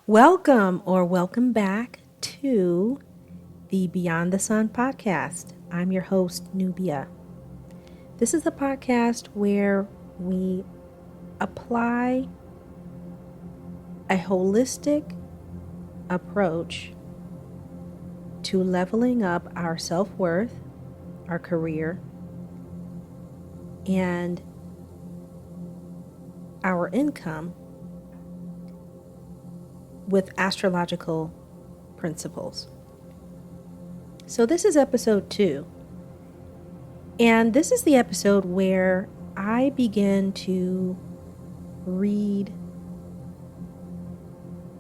Welcome back to the Beyond the Sun podcast. I'm your host, Nubia. This is a podcast where we apply a holistic approach to leveling up our self-worth, our career, and our income with astrological principles. So this is episode 2. And this is the episode where I begin to read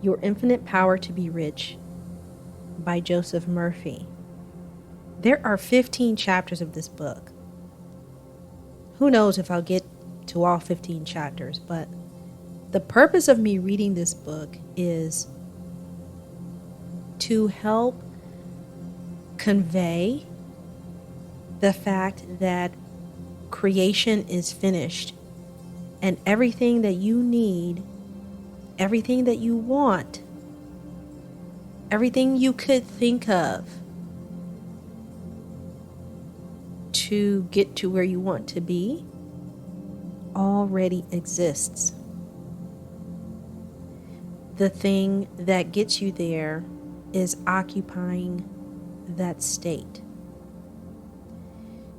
Your Infinite Power to Be Rich by Joseph Murphy. There are 15 chapters of this book. Who knows if I'll get to all 15 chapters, but the purpose of me reading this book is to help convey the fact that creation is finished and everything that you need, everything that you want, everything you could think of to get to where you want to be already exists. The thing that gets you there is occupying that state.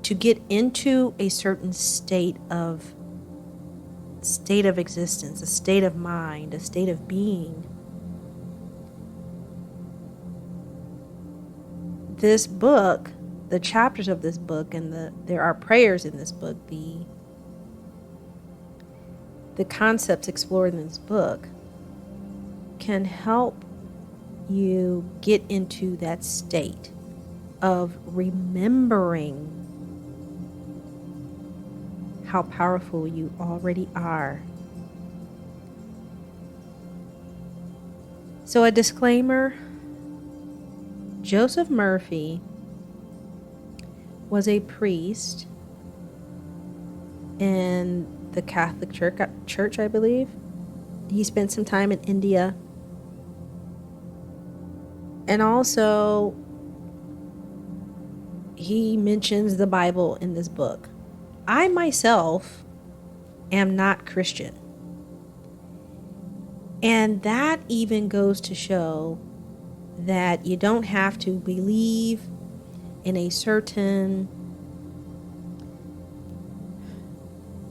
To get into a certain state of existence, a state of mind, a state of being, this book, the chapters of this book, and there are prayers in this book, the concepts explored in this book can help you get into that state of remembering how powerful you already are. So a disclaimer, Joseph Murphy was a priest in the Catholic Church, I believe. He spent some time in India. And also, he mentions the Bible in this book. I myself am not Christian. And that even goes to show that you don't have to believe in a certain,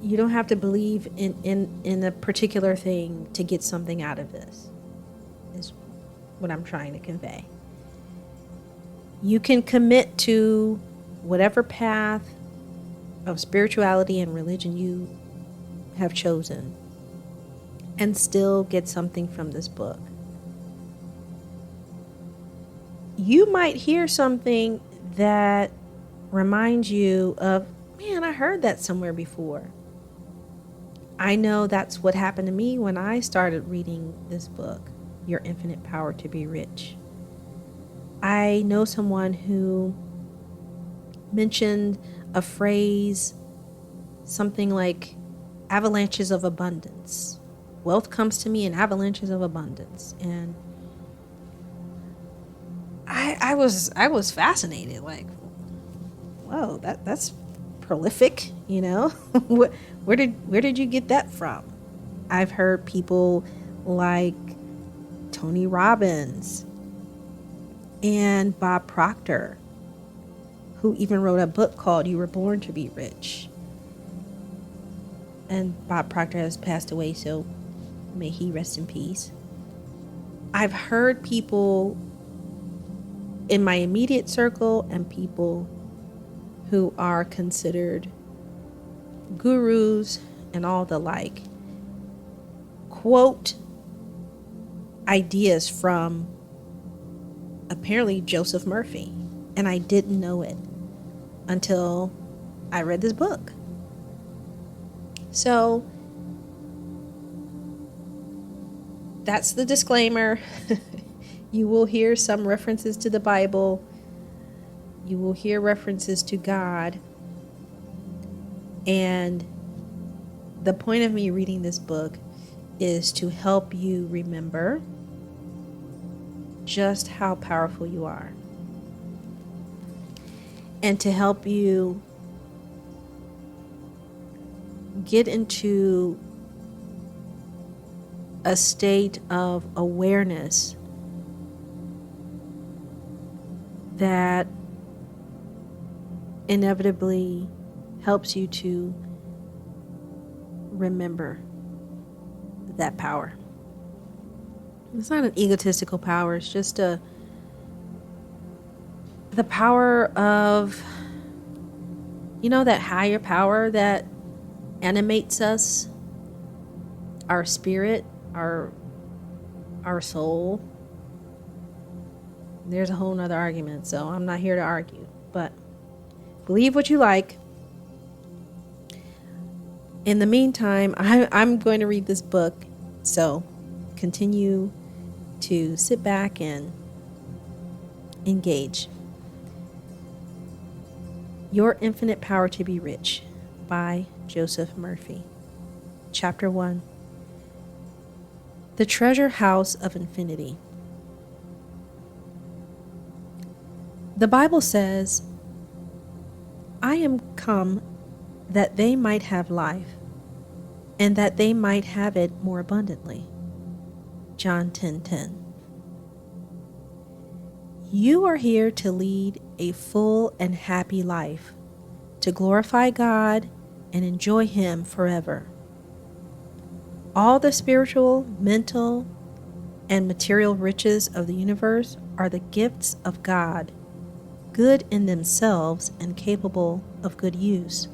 you don't have to believe in a particular thing to get something out of this, is what I'm trying to convey. You can commit to whatever path of spirituality and religion you have chosen and still get something from this book. You might hear something that reminds you of, man, I heard that somewhere before. I know that's what happened to me when I started reading this book, Your Infinite Power to Be Rich. I know someone who mentioned a phrase, something like avalanches of abundance. Wealth comes to me in avalanches of abundance. And I was fascinated, like, whoa, that's prolific, you know? Where did you get that from? I've heard people like Tony Robbins and Bob Proctor, who even wrote a book called You Were Born to Be Rich. And Bob Proctor has passed away, so may he rest in peace. I've heard people in my immediate circle and people who are considered gurus and all the like quote ideas from apparently Joseph Murphy, and I didn't know it until I read this book. So that's the disclaimer. You will hear some references to the Bible. You will hear references to God. And the point of me reading this book is to help you remember just how powerful you are. And to help you get into a state of awareness that inevitably helps you to remember that power. It's not an egotistical power, it's just the power of, that higher power that animates us, our spirit, our soul. There's a whole nother argument, so I'm not here to argue, but believe what you like. In the meantime, I'm going to read this book, so continue to sit back and engage. Your Infinite Power to Be Rich by Joseph Murphy. Chapter 1. The Treasure House of Infinity. The Bible says, I am come that they might have life, and that they might have it more abundantly. John 10:10. You are here to lead a full and happy life, to glorify God and enjoy Him forever. All the spiritual, mental, and material riches of the universe are the gifts of God, good in themselves and capable of good use.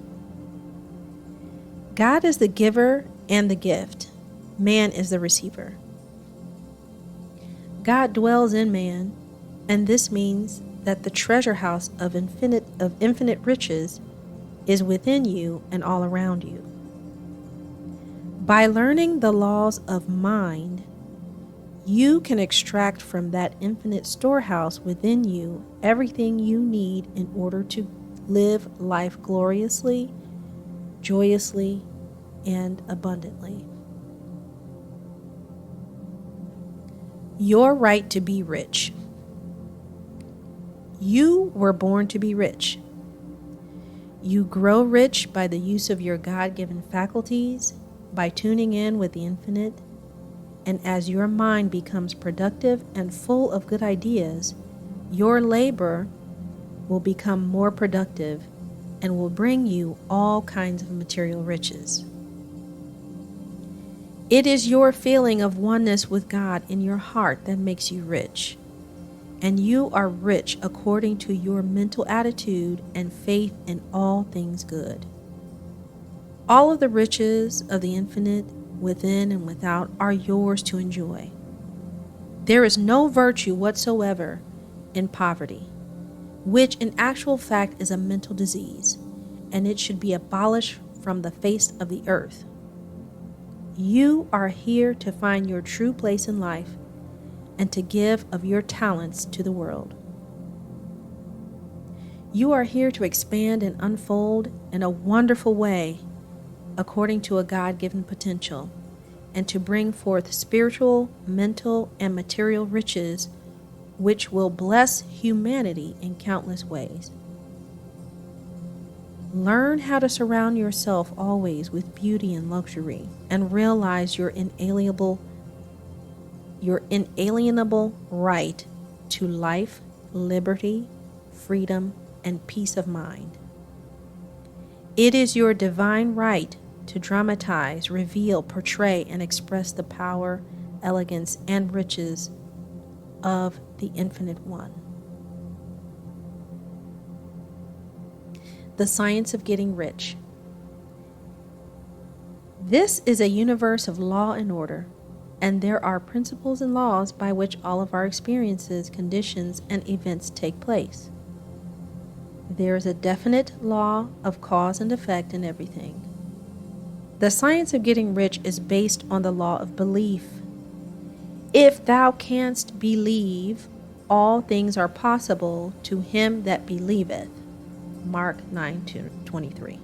God is the giver and the gift. Man is the receiver. God dwells in man, and this means that the treasure house of infinite riches is within you and all around you. By learning the laws of mind, you can extract from that infinite storehouse within you everything you need in order to live life gloriously, joyously, and abundantly. Your right to be rich. You were born to be rich. You grow rich by the use of your God-given faculties, by tuning in with the infinite, and as your mind becomes productive and full of good ideas, your labor will become more productive and will bring you all kinds of material riches. It is your feeling of oneness with God in your heart that makes you rich. And you are rich according to your mental attitude and faith in all things good. All of the riches of the infinite, within and without, are yours to enjoy. There is no virtue whatsoever in poverty, which in actual fact is a mental disease, and it should be abolished from the face of the earth. You are here to find your true place in life and to give of your talents to the world. You are here to expand and unfold in a wonderful way according to a God-given potential, and to bring forth spiritual, mental, and material riches which will bless humanity in countless ways. Learn how to surround yourself always with beauty and luxury, and realize your inalienable right to life, liberty, freedom, and peace of mind. It is your divine right to dramatize, reveal, portray, and express the power, elegance, and riches of the Infinite One. The science of getting rich. This is a universe of law and order, and there are principles and laws by which all of our experiences, conditions, and events take place. There is a definite law of cause and effect in everything. The science of getting rich is based on the law of belief. If thou canst believe, all things are possible to him that believeth. Mark 9:23.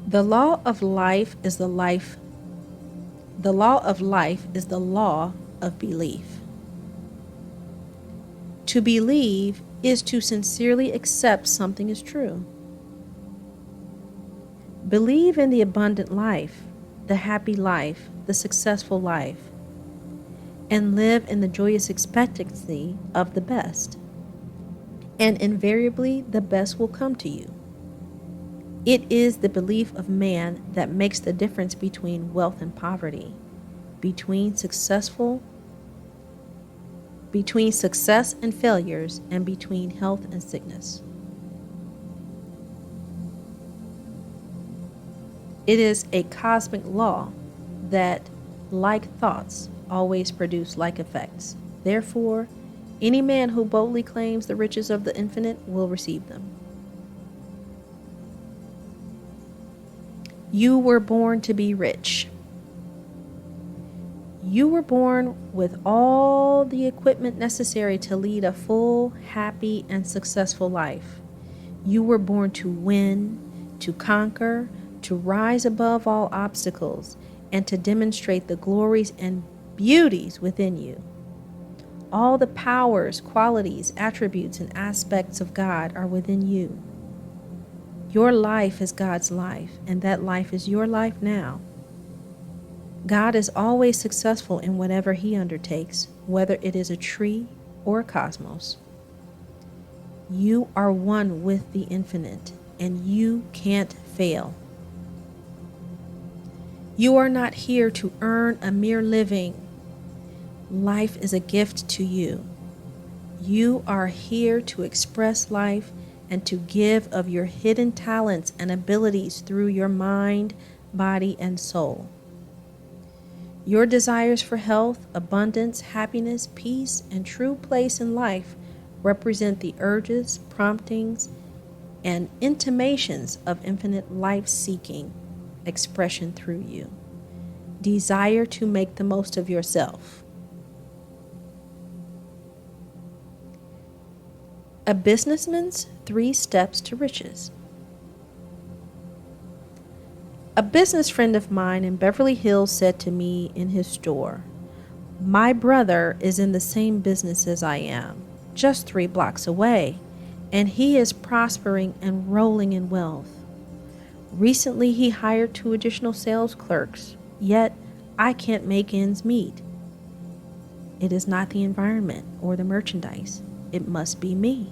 The law of life is the law of belief. To believe is to sincerely accept something is true. Believe in the abundant life, the happy life, the successful life, and live in the joyous expectancy of the best. And invariably, the best will come to you. It is the belief of man that makes the difference between wealth and poverty, between success and failures, and between health and sickness. It is a cosmic law that like thoughts always produce like effects. Therefore, any man who boldly claims the riches of the infinite will receive them. You were born to be rich. You were born with all the equipment necessary to lead a full, happy, and successful life. You were born to win, to conquer, to rise above all obstacles, and to demonstrate the glories and beauties within you. All the powers, qualities, attributes, and aspects of God are within you. Your life is God's life, and that life is your life now. God is always successful in whatever he undertakes, whether it is a tree or a cosmos. You are one with the infinite, and you can't fail. You are not here to earn a mere living. Life is a gift to you. You are here to express life and to give of your hidden talents and abilities through your mind, body, and soul. Your desires for health, abundance, happiness, peace, and true place in life represent the urges, promptings, and intimations of infinite life-seeking expression through you. Desire to make the most of yourself. A businessman's 3 steps to riches. A business friend of mine in Beverly Hills said to me in his store, "My brother is in the same business as I am, just 3 blocks away, and he is prospering and rolling in wealth. Recently he hired 2 additional sales clerks, yet I can't make ends meet. It is not the environment or the merchandise. It must be me."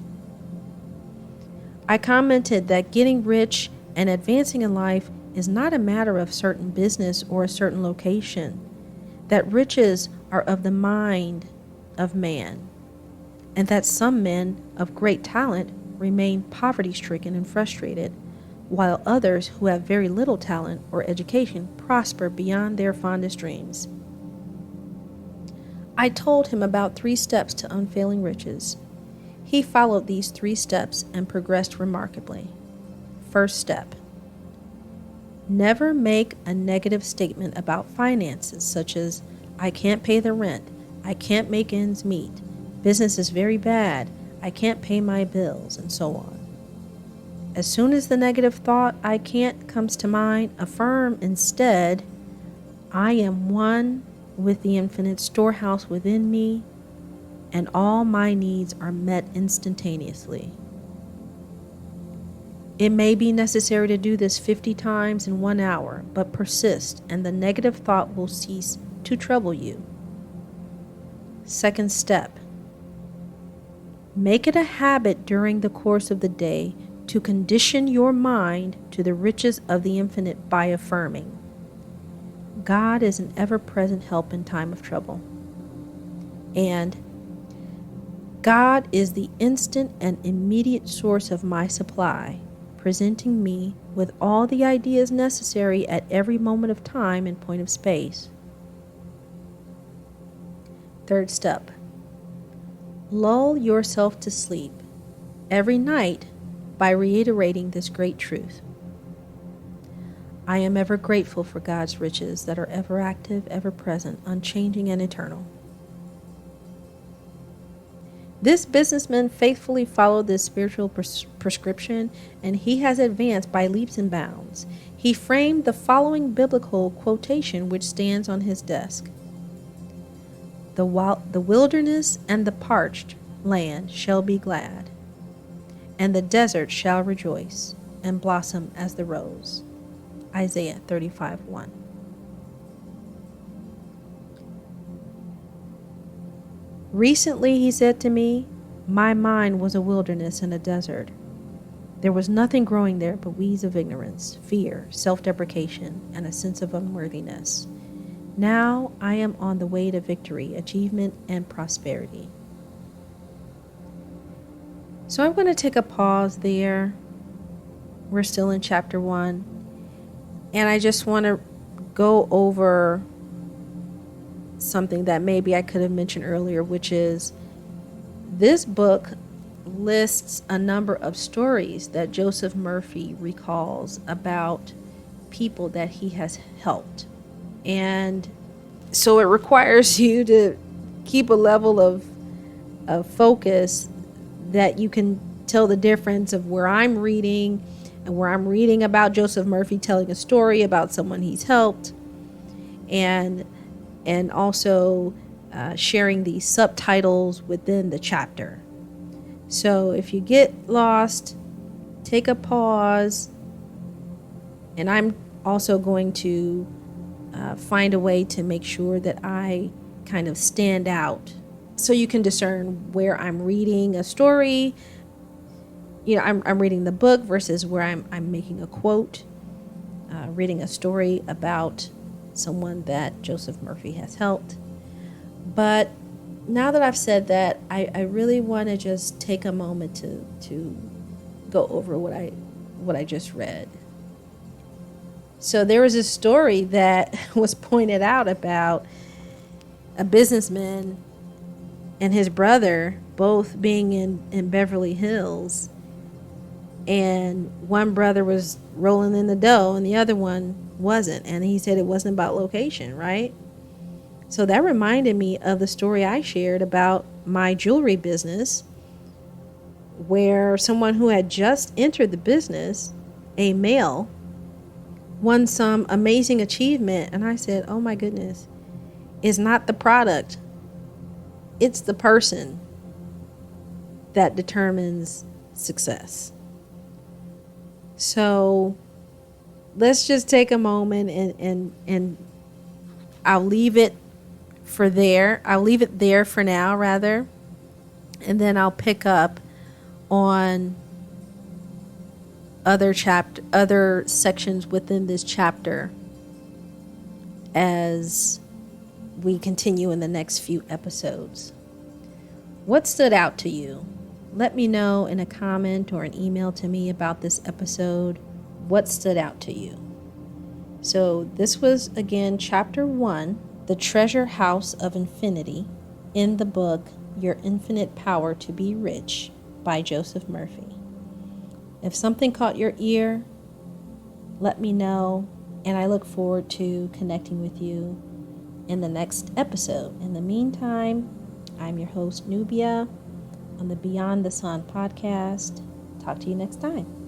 I commented that getting rich and advancing in life is not a matter of certain business or a certain location, that riches are of the mind of man, and that some men of great talent remain poverty-stricken and frustrated, while others who have very little talent or education prosper beyond their fondest dreams. I told him about 3 steps to unfailing riches. He followed these 3 steps and progressed remarkably. First step: never make a negative statement about finances, such as, "I can't pay the rent, I can't make ends meet, business is very bad, I can't pay my bills," and so on. As soon as the negative thought, "I can't," comes to mind, affirm instead, "I am one with the infinite storehouse within me, and all my needs are met instantaneously." It may be necessary to do this 50 times in 1 hour, but persist, and the negative thought will cease to trouble you. Second step: make it a habit during the course of the day to condition your mind to the riches of the infinite by affirming, "God is an ever-present help in time of trouble," and "God is the instant and immediate source of my supply, presenting me with all the ideas necessary at every moment of time and point of space." Third step: lull yourself to sleep every night by reiterating this great truth: "I am ever grateful for God's riches that are ever active, ever present, unchanging, and eternal." This businessman faithfully followed this spiritual prescription, and he has advanced by leaps and bounds. He framed the following biblical quotation, which stands on his desk: The wilderness and the parched land shall be glad, and the desert shall rejoice and blossom as the rose. Isaiah 35:1. Recently, he said to me, my mind was a wilderness and a desert. There was nothing growing there but weeds of ignorance, fear, self-deprecation, and a sense of unworthiness. Now I am on the way to victory, achievement, and prosperity. So I'm going to take a pause there. We're still in chapter 1. And I just want to go over something that maybe I could have mentioned earlier, which is this book lists a number of stories that Joseph Murphy recalls about people that he has helped. And so it requires you to keep a level of focus that you can tell the difference of where I'm reading and where I'm reading about Joseph Murphy telling a story about someone he's helped, and also sharing these subtitles within the chapter. So if you get lost, take a pause, and I'm also going to find a way to make sure that I kind of stand out so you can discern where I'm reading a story. You know, I'm reading the book versus where I'm making a quote, reading a story about someone that Joseph Murphy has helped. But now that I've said that, I really want to just take a moment to go over what I just read. So there was a story that was pointed out about a businessman and his brother both being in Beverly Hills, and one brother was rolling in the dough and the other one wasn't, and he said it wasn't about location, right? So that reminded me of the story I shared about my jewelry business, where someone who had just entered the business, a male, won some amazing achievement, and I said, oh my goodness, it's not the product, it's the person that determines success. So let's just take a moment and I'll leave it there for now, rather, and then I'll pick up on other sections within this chapter as we continue in the next few episodes. What stood out to you? Let me know in a comment or an email to me about this episode. What stood out to you? So this was, again, chapter 1, The Treasure House of Infinity, in the book Your Infinite Power to Be Rich by Joseph Murphy. If something caught your ear, let me know, and I look forward to connecting with you in the next episode. In the meantime, I'm your host, Nubia, on the Beyond the Sun podcast. Talk to you next time.